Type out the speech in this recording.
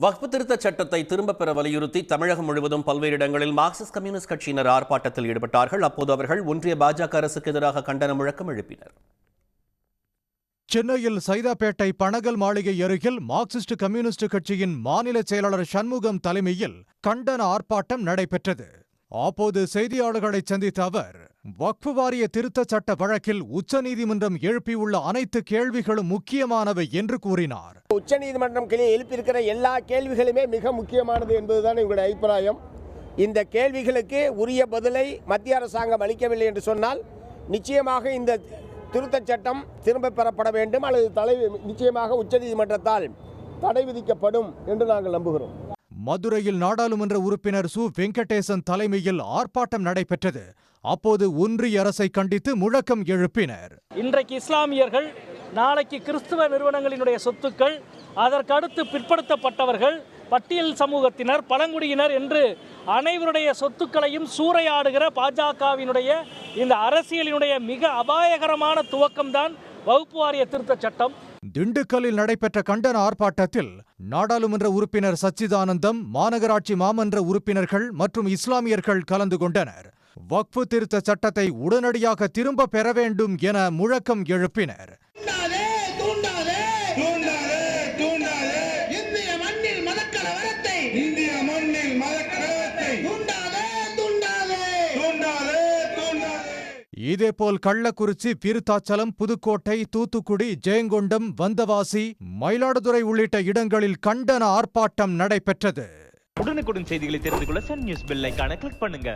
வக்ஃப் திருத்தச் சட்டத்தை திரும்பப் பெற வலியுறுத்தி தமிழகம் முழுவதும் பல்வேறு இடங்களில் மார்க்சிஸ்ட் கம்யூனிஸ்ட் கட்சியினர் ஆர்ப்பாட்டத்தில் ஈடுபட்டார்கள். அப்போது அவர்கள் ஒன்றிய பாஜக அரசுக்கு எதிராக கண்டன முழக்கம் எழுப்பினர். சென்னையில் சைதாப்பேட்டை பனகல் மாளிகை அருகில் மார்க்சிஸ்ட் கம்யூனிஸ்ட் கட்சியின் மாநில செயலாளர் சண்முகம் தலைமையில் கண்டன ஆர்ப்பாட்டம் நடைபெற்றது. அப்போது செய்தியாளர்களை சந்தித்த அவர், வக்ஃப் வாரிய திருத்தச் சட்ட வழக்கில் உச்சநீதிமன்றம் எழுப்பியுள்ள அனைத்து கேள்விகளும் முக்கியமானவை என்று கூறினார். உச்சநீதிமன்றம் எழுப்பியிருக்கிற எல்லா கேள்விகளுமே மிக முக்கியமானது என்பதுதான் எங்களுடைய அபிப்பிராயம். இந்த கேள்விகளுக்கு உரிய பதிலை மத்திய அரசாங்கம் அளிக்கவில்லை என்று சொன்னால் நிச்சயமாக இந்த திருத்தச் சட்டம் திரும்ப பெறப்பட வேண்டும் அல்லது நிச்சயமாக உச்சநீதிமன்றத்தால் தடை விதிக்கப்படும் என்று நாங்கள் நம்புகிறோம். மதுரையில் நாடாளுமன்ற உறுப்பினர் சு வெங்கடேசன் தலைமையில் ஆர்ப்பாட்டம் நடைபெற்றது. அப்போது ஒன்றிய அரசை கண்டித்து முழக்கம் எழுப்பினர். இன்றைக்கு இஸ்லாமியர்கள், நாளைக்கு கிறிஸ்துவ நிறுவனங்களினுடைய சொத்துக்கள், அதற்கடுத்து பிற்படுத்தப்பட்டவர்கள், பட்டியல் சமூகத்தினர், பழங்குடியினர் என்று அனைவருடைய சொத்துக்களையும் சூறையாடுகிற பாஜகவினுடைய இந்த அரசியலினுடைய மிக அபாயகரமான துவக்கம்தான் வக்ஃப் வாரிய திருத்தச் சட்டம். திண்டுக்கல்லில் நடைபெற்ற கண்டன ஆர்ப்பாட்டத்தில் நாடாளுமன்ற உறுப்பினர் சச்சிதானந்தம், மாநகராட்சி மாமன்ற உறுப்பினர்கள் மற்றும் இஸ்லாமியர்கள் கலந்து கொண்டனர். வக்ஃப் திருத்த சட்டத்தை உடனடியாக திரும்ப பெற வேண்டும் என முழக்கம் எழுப்பினர். இதேபோல் கள்ளக்குறிச்சி, விருத்தாச்சலம், புதுக்கோட்டை, தூத்துக்குடி, ஜெயங்கொண்டம், வந்தவாசி, மயிலாடுதுறை உள்ளிட்ட இடங்களில் கண்டன ஆர்ப்பாட்டம் நடைபெற்றது. உடனுக்குடன் செய்திகளை தெரிந்து கொள்ள சன் நியூஸ் பெல் ஐகானை கிளிக் பண்ணுங்க.